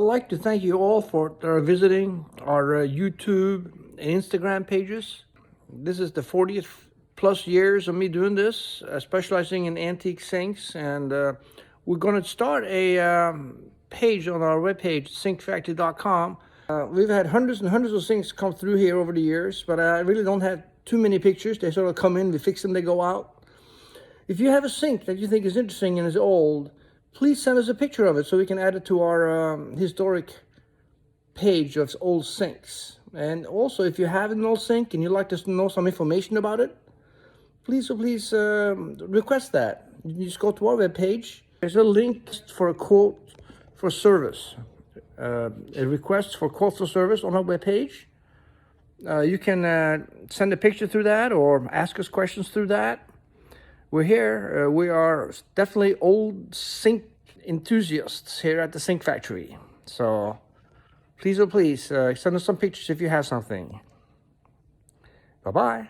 like to thank you all for visiting our YouTube and Instagram pages. This is the 40th plus years of me doing this, specializing in antique sinks, and we're going to start a page on our webpage, sinkfactory.com. We've had hundreds and hundreds of sinks come through here over the years, but I really don't have too many pictures. They sort of come in, we fix them, they go out. If you have a sink that you think is interesting and is old, please send us a picture of it so we can add it to our historic page of old sinks. And also, if you have an old sink and you'd like to know some information about it, please request that. You just go to our webpage. There's a link for a quote for service. A request for quote for service on our webpage. You can send a picture through that or ask us questions through that. We're here. We are definitely old sink enthusiasts here at the Sink Factory. So please, oh please, send us some pictures if you have something. Bye-bye.